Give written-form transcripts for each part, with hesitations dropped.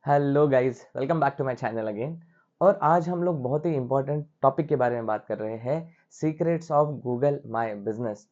Hello guys, welcome back to my channel again. और आज हम लोग बहुत ही इंपॉर्टेंट टॉपिक के बारे में बात कर रहे हैं, secrets of Google my business.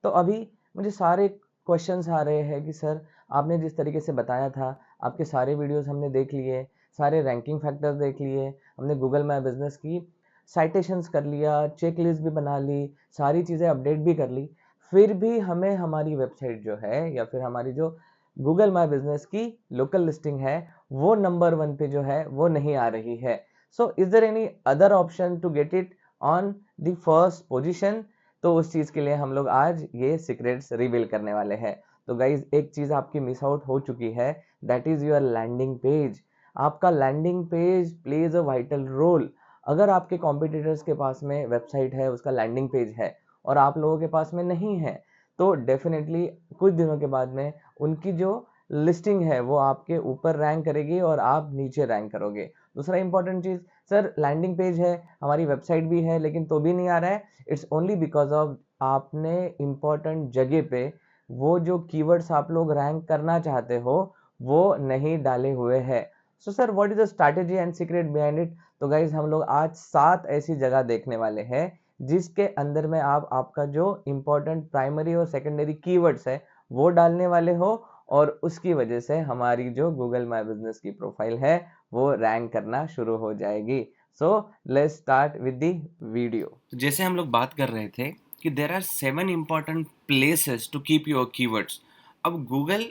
तो अभी मुझे सारे क्वेश्चंस आ रहे हैं कि सर, आपने जिस तरीके से बताया था, आपके सारे वीडियोस हमने देख लिए, सारे रैंकिंग फैक्टर्स देख लिए, हमने गूगल माय बिजनेस की साइटेशंस कर लिया, चेक लिस्ट भी बना ली, सारी चीज़ें अपडेट भी कर ली, फिर भी हमें हमारी वेबसाइट जो है या फिर हमारी जो गूगल माय बिजनेस की लोकल लिस्टिंग है वो नंबर वन पे जो है वो नहीं आ रही है। So is there any other option to get it on the first position? तो उस चीज के लिए हम लोग आज ये सीक्रेट्स रिवील करने वाले हैं। तो गाइज, एक चीज आपकी मिस आउट हो चुकी है, that is your landing page. आपका landing page plays a vital role. अगर आपके कॉम्पिटिटर्स के पास में वेबसाइट है, उसका लैंडिंग पेज है, और आप लोगों के पास में नहीं है, तो डेफिनेटली कुछ दिनों के बाद में उनकी जो लिस्टिंग है वो आपके ऊपर रैंक करेगी और आप नीचे रैंक करोगे। दूसरा इंपॉर्टेंट चीज, सर लैंडिंग पेज है, हमारी वेबसाइट भी है, लेकिन तो भी नहीं आ रहा है। इट्स ओनली बिकॉज ऑफ आपने इंपॉर्टेंट जगह पे वो जो कीवर्ड्स आप लोग रैंक करना चाहते हो वो नहीं डाले हुए हैं। So sir, what is the strategy and secret behind it? तो गाइज, हम लोग आज 7 ऐसी जगह देखने वाले हैं जिसके अंदर में आप आपका जो इंपॉर्टेंट प्राइमरी और सेकेंडरी कीवर्ड्स है वो डालने वाले हो, और उसकी वजह से हमारी जो गूगल माय बिजनेस की प्रोफाइल है वो रैंक करना शुरू हो जाएगी। So let's start with the video. तो जैसे हम लोग बात कर रहे थे कि there are 7 important places to keep your keywords. अब गूगल,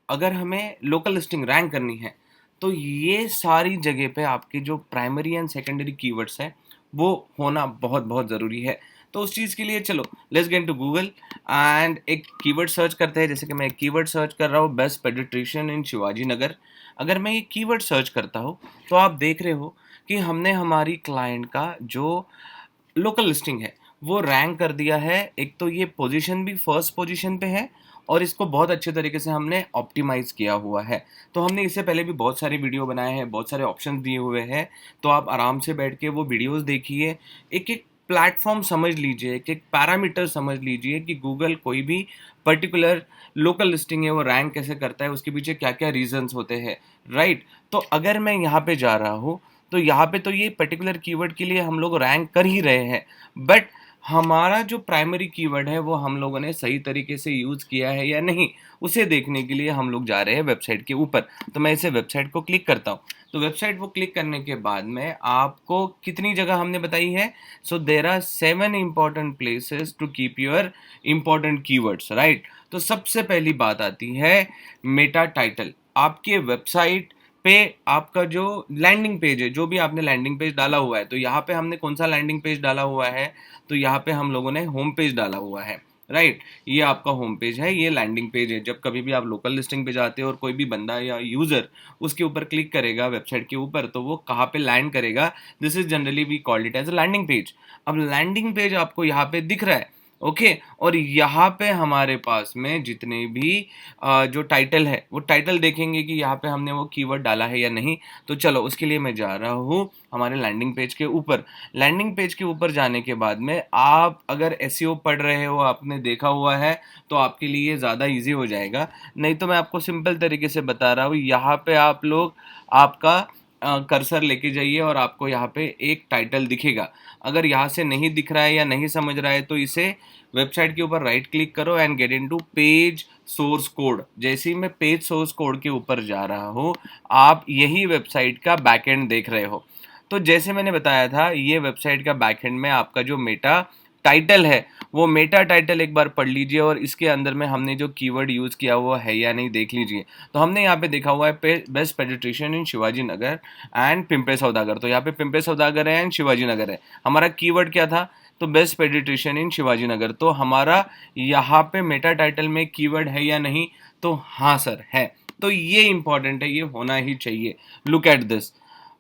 अगर हमें लोकल लिस्टिंग रैंक करनी है तो ये सारी जगह पे आपके जो प्राइमरी एंड सेकेंडरी कीवर्ड्स हैं वो होना बहुत बहुत ज़रूरी है। तो उस चीज़ के लिए चलो let's get to Google and एक कीवर्ड सर्च करते हैं। जैसे कि मैं एक कीवर्ड सर्च कर रहा हूँ, बेस्ट पेडिट्रिशियन इन शिवाजी नगर। अगर मैं ये कीवर्ड सर्च करता हूँ तो आप देख रहे हो कि हमने हमारी क्लाइंट का जो लोकल लिस्टिंग है वो रैंक कर दिया है। एक तो ये पोजीशन भी फर्स्ट पोजीशन पे है और इसको बहुत अच्छे तरीके से हमने ऑप्टिमाइज किया हुआ है। तो हमने इससे पहले भी बहुत सारे वीडियो बनाए हैं, बहुत सारे ऑप्शंस दिए हुए हैं। तो आप आराम से बैठ के वो वीडियोस देखिए, एक एक प्लेटफॉर्म समझ लीजिए, एक एक पैरामीटर समझ लीजिए कि गूगल कोई भी पर्टिकुलर लोकल लिस्टिंग है वो रैंक कैसे करता है, उसके पीछे क्या क्या रीजंस होते हैं। राइट। तो अगर मैं यहाँ पे जा रहा हूँ तो यहाँ पे तो ये पर्टिकुलर कीवर्ड के लिए हम लोग रैंक कर ही रहे हैं, बट हमारा जो प्राइमरी कीवर्ड है वो हम लोगों ने सही तरीके से यूज़ किया है या नहीं, उसे देखने के लिए हम लोग जा रहे हैं वेबसाइट के ऊपर। तो मैं इसे वेबसाइट को क्लिक करता हूँ। तो वेबसाइट को क्लिक करने के बाद में आपको कितनी जगह हमने बताई है? So there are 7 important places to keep your important keywords. Right. तो सबसे पहली बात आती है मेटा टाइटल। आपके वेबसाइट पे आपका जो लैंडिंग पेज है, जो भी आपने लैंडिंग पेज डाला हुआ है, तो यहाँ पे हमने कौन सा लैंडिंग पेज डाला हुआ है? तो यहाँ पे हम लोगों ने होम पेज डाला हुआ है। राइट। ये आपका होम पेज है, ये लैंडिंग पेज है। जब कभी भी आप लोकल लिस्टिंग पे जाते हो और कोई भी बंदा या यूजर उसके ऊपर क्लिक करेगा वेबसाइट के ऊपर, तो वो कहाँ पे लैंड करेगा? This is generally we called it as a landing page. अब लैंडिंग पेज आपको यहाँ पे दिख रहा है। ओके। और यहाँ पे हमारे पास में जितने भी जो टाइटल है वो टाइटल देखेंगे कि यहाँ पे हमने वो कीवर्ड डाला है या नहीं। तो चलो उसके लिए मैं जा रहा हूँ हमारे लैंडिंग पेज के ऊपर। लैंडिंग पेज के ऊपर जाने के बाद में आप अगर एसईओ पढ़ रहे हो, आपने देखा हुआ है, तो आपके लिए ज़्यादा इजी हो जाएगा। नहीं तो मैं आपको सिंपल तरीके से बता रहा हूँ। यहाँ पे आप लोग आपका कर्सर लेके जाइए और आपको यहाँ पे एक टाइटल दिखेगा। अगर यहाँ से नहीं दिख रहा है या नहीं समझ रहा है तो इसे वेबसाइट के ऊपर राइट क्लिक करो and get into page source code. जैसे ही मैं पेज सोर्स कोड के ऊपर जा रहा हूँ, आप यही वेबसाइट का बैकएंड देख रहे हो। तो जैसे मैंने बताया था, ये वेबसाइट का बैकएंड में आपका जो मेटा टाइटल है वो मेटा टाइटल एक बार पढ़ लीजिए और इसके अंदर में हमने जो कीवर्ड यूज़ किया हुआ है या नहीं देख लीजिए। तो हमने यहाँ पे देखा हुआ है best paediatrician in Shivaji Nagar and Pimple Saudagar. तो यहाँ पे पिंपे सौदागर है एंड शिवाजी नगर है। हमारा कीवर्ड क्या था? तो बेस्ट पेडिट्रिशियन इन शिवाजी नगर। तो हमारा यहाँ पे मेटा टाइटल में कीवर्ड है या नहीं? तो हाँ सर है। तो ये इंपॉर्टेंट है, ये होना ही चाहिए। Look at this.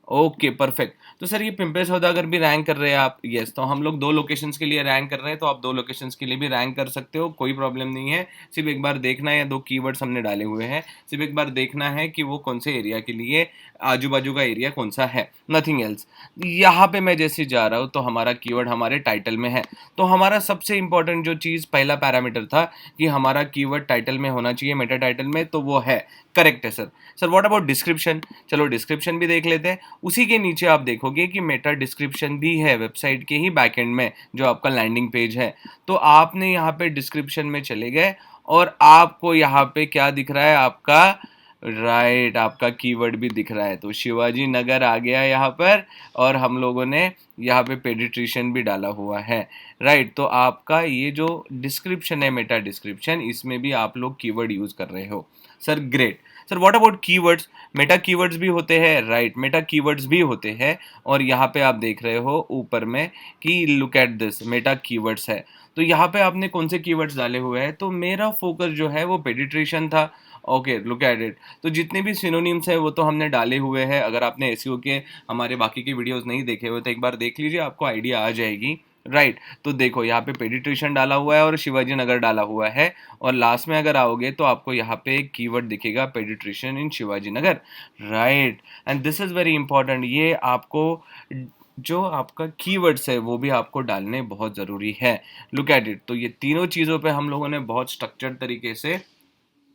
Okay perfect. तो सर ये पिंपल सौदागर भी रैंक कर रहे हैं आप, यस, तो हम लोग दो लोकेशंस के लिए रैंक कर रहे हैं, तो आप दो लोकेशंस के लिए भी रैंक कर सकते हो, कोई प्रॉब्लम नहीं है। सिर्फ एक बार देखना है, दो कीवर्ड्स हमने डाले हुए हैं, सिर्फ एक बार देखना है कि वो कौन से एरिया के लिए, आजू बाजू का एरिया कौन सा है, नथिंग एल्स। यहाँ पे मैं जैसे जा रहा हूँ तो हमारा कीवर्ड हमारे टाइटल में है। तो हमारा सबसे इंपॉर्टेंट जो चीज़ पहला पैरामीटर था कि हमारा कीवर्ड टाइटल में होना चाहिए, मेटा टाइटल में, तो वो है करेक्ट है sir. Sir what about description? चलो डिस्क्रिप्शन भी देख लेते हैं। उसी के नीचे आप देखोगे कि मेटा डिस्क्रिप्शन भी है वेबसाइट के ही बैकएंड में, जो आपका लैंडिंग पेज है। तो आपने यहाँ पे डिस्क्रिप्शन में चले गए और आपको यहाँ पे क्या दिख रहा है आपका, राइट, आपका कीवर्ड भी दिख रहा है। तो शिवाजी नगर आ गया यहाँ पर, और हम लोगों ने यहाँ पे पेडिट्रिशियन भी डाला हुआ है, राइट। तो आपका ये जो डिस्क्रिप्शन है मेटा डिस्क्रिप्शन, इसमें भी आप लोग कीवर्ड यूज कर रहे हो। Sir great. Sir what about keywords? Meta keywords भी होते हैं, राइट, मेटा कीवर्ड्स भी होते हैं। और यहाँ पे आप देख रहे हो ऊपर में कि look at this, Meta keywords है। तो यहाँ पे आपने कौन से कीवर्ड्स डाले हुए हैं? तो मेरा फोकस जो है वो पेडिट्रिशियन था। Okay look at it. तो जितने भी सिनोनिम्स हैं वो तो हमने डाले हुए हैं। अगर आपने एसईओ के हमारे बाकी के वीडियोस नहीं देखे हुए तो एक बार देख लीजिए, आपको आइडिया आ जाएगी, राइट। तो देखो यहाँ पे पेडिट्रिशियन डाला हुआ है और शिवाजी नगर डाला हुआ है, और लास्ट में अगर आओगे तो आपको यहाँ पे एक कीवर्ड दिखेगा, paediatrician in Shivaji Nagar, right. And this is very important. ये आपको जो आपका कीवर्ड्स है वो भी आपको डालने बहुत ज़रूरी है। Look at it. तो ये तीनों चीज़ों पे हम लोगों ने बहुत स्ट्रक्चर्ड तरीके से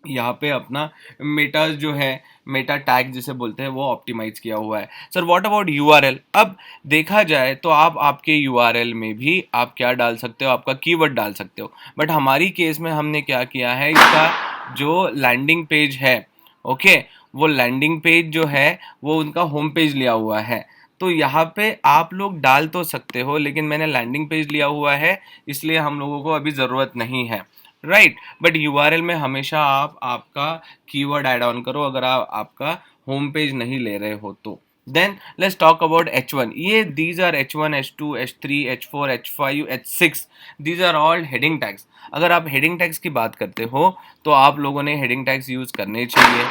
यहाँ पे अपना मेटा जो है, मेटा टैग जिसे बोलते हैं, वो ऑप्टिमाइज किया हुआ है। Sir what about URL? अब देखा जाए तो आप आपके यूआरएल में भी आप क्या डाल सकते हो, आपका कीवर्ड डाल सकते हो। बट हमारी केस में हमने क्या किया है, इसका जो लैंडिंग पेज है, ओके, वो लैंडिंग पेज जो है वो उनका होम पेज लिया हुआ है। तो यहाँ पे आप लोग डाल तो सकते हो, लेकिन मैंने लैंडिंग पेज लिया हुआ है, इसलिए हम लोगों को अभी ज़रूरत नहीं है, राइट। बट यूआरएल में हमेशा आप आपका कीवर्ड ऐड ऑन करो, अगर आप आपका होम पेज नहीं ले रहे हो तो। Then let's talk about H1। ये these are H1, H2, H3, H4, H5, H6, these are all heading tags. अगर आप हेडिंग टैग्स की बात करते हो तो आप लोगों ने हेडिंग टैग्स यूज करने चाहिए,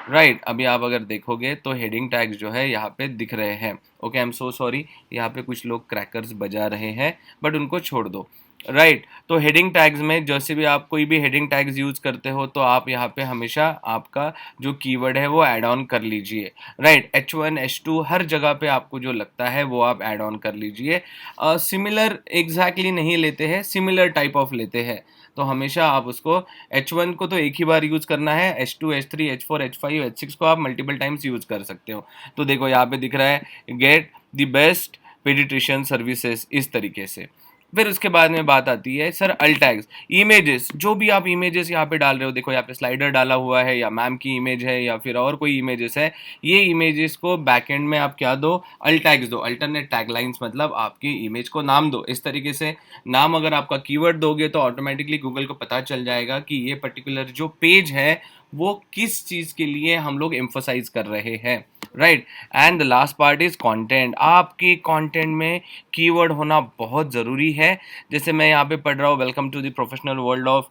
राइट। अभी आप अगर देखोगे तो हेडिंग टैग्स जो है यहाँ पे दिख रहे हैं। Okay I am so sorry, यहाँ पे कुछ लोग क्रैकर्स बजा रहे हैं, बट उनको छोड़ दो, राइट। तो हेडिंग टैग्स में जैसे भी आप कोई भी हेडिंग टैग्स यूज करते हो तो आप यहाँ पे हमेशा आपका जो कीवर्ड है वो ऐड ऑन कर लीजिए, राइट। H1, H2 हर जगह पे आपको जो लगता है वो आप ऐड ऑन कर लीजिए। सिमिलर एग्जैक्टली नहीं लेते हैं, सिमिलर टाइप ऑफ लेते हैं। तो हमेशा आप उसको H1 को तो एक ही बार यूज करना है, H2, H3, H4, H5, H6 को आप मल्टीपल टाइम्स यूज कर सकते हो। तो देखो यहाँ पे दिख रहा है, get the best paediatrician services, इस तरीके से। फिर उसके बाद में बात आती है सर अल्ट टैग्स, इमेजेस। जो भी आप इमेजेस यहाँ पे डाल रहे हो, देखो यहाँ पे स्लाइडर डाला हुआ है, या मैम की इमेज है, या फिर और कोई इमेजेस है, ये इमेजेस को बैकएंड में आप क्या दो, अल्ट टैग्स दो। अल्टरनेट टैगलाइंस मतलब आपकी इमेज को नाम दो, इस तरीके से। नाम अगर आपका कीवर्ड दोगे तो ऑटोमेटिकली गूगल को पता चल जाएगा कि ये पर्टिकुलर जो पेज है वो किस चीज़ के लिए हम लोग एम्फोसाइज कर रहे हैं, right. And the last part is content. आपके कंटेंट में कीवर्ड होना बहुत ज़रूरी है। जैसे मैं यहाँ पे पढ़ रहा हूँ, welcome to the professional world of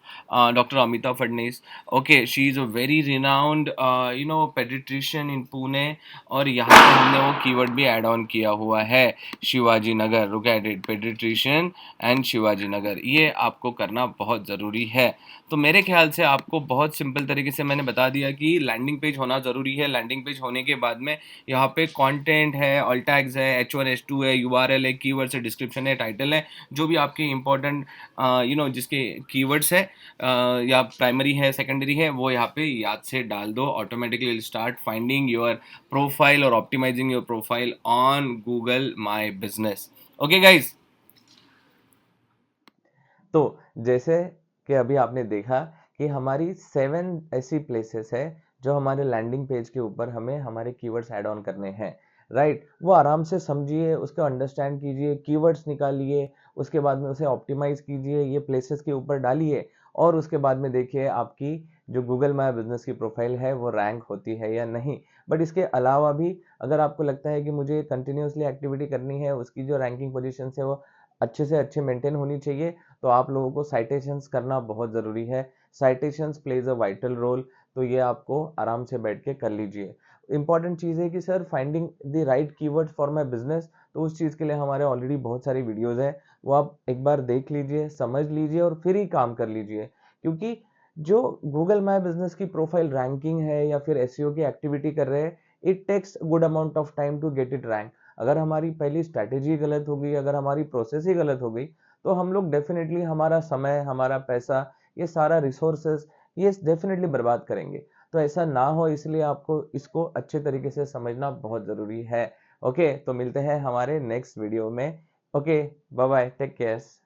doctor Amita Phadnis. Okay, she is a very renowned paediatrician in Pune, और यहाँ पे हमने वो कीवर्ड भी ऐड ऑन किया हुआ है, Shivaji Nagar. Look at it, paediatrician and Shivaji Nagar, ये आपको करना बहुत ज़रूरी है। तो मेरे ख्याल से आपको बहुत सिंपल तरीके से मैंने बता दिया कि लैंडिंग पेज होना ज़रूरी है। लैंडिंग पेज होने के बाद में यहाँ पे कंटेंट है, ऑल टैग्स है, H1, H2 है, यूआरएल है, कीवर्ड्स है, डिस्क्रिप्शन है, टाइटल है, जो भी आपके इंपॉर्टेंट जिसके कीवर्ड्स है, या प्राइमरी है, सेकेंडरी है, वो यहाँ पे याद से डाल दो। Automatically start finding your profile और optimising your profile on Google My Business. Okay guys. तो जैसे कि अभी आपने देखा कि हमारी 7 ऐसी प्लेसेस है जो हमारे लैंडिंग पेज के ऊपर हमें हमारे कीवर्ड्स ऐड ऑन करने हैं, राइट। वो आराम से समझिए, उसको अंडरस्टैंड कीजिए, कीवर्ड्स निकालिए, उसके बाद में उसे ऑप्टिमाइज कीजिए, ये प्लेसेस के ऊपर डालिए, और उसके बाद में देखिए आपकी जो गूगल माय बिजनेस की प्रोफाइल है वो रैंक होती है या नहीं। बट इसके अलावा भी अगर आपको लगता है कि मुझे कंटिन्यूसली एक्टिविटी करनी है, उसकी जो रैंकिंग पोजीशन है वो अच्छे से अच्छे मेंटेन होनी चाहिए, तो आप लोगों को साइटेशंस करना बहुत ज़रूरी है। Citations plays a vital role, तो ये आपको आराम से बैठ के कर लीजिए। इंपॉर्टेंट चीज़ है कि sir finding the right keyword for my business, तो उस चीज़ के लिए हमारे ऑलरेडी बहुत सारी वीडियोस है, वो आप एक बार देख लीजिए, समझ लीजिए और फिर ही काम कर लीजिए। क्योंकि जो गूगल माय बिजनेस की प्रोफाइल रैंकिंग है या फिर एसईओ की एक्टिविटी कर रहे हैं, it takes good amount of time to get it rank. अगर हमारी पहली स्ट्रैटेजी गलत हो गई, अगर हमारी प्रोसेस ही गलत हो गई, तो हम लोग डेफिनेटली हमारा समय, हमारा पैसा, ये सारा रिसोर्सेज ये डेफिनेटली बर्बाद करेंगे। तो ऐसा ना हो, इसलिए आपको इसको अच्छे तरीके से समझना बहुत ज़रूरी है। ओके, तो मिलते हैं हमारे नेक्स्ट वीडियो में। Okay, bye bye, take care.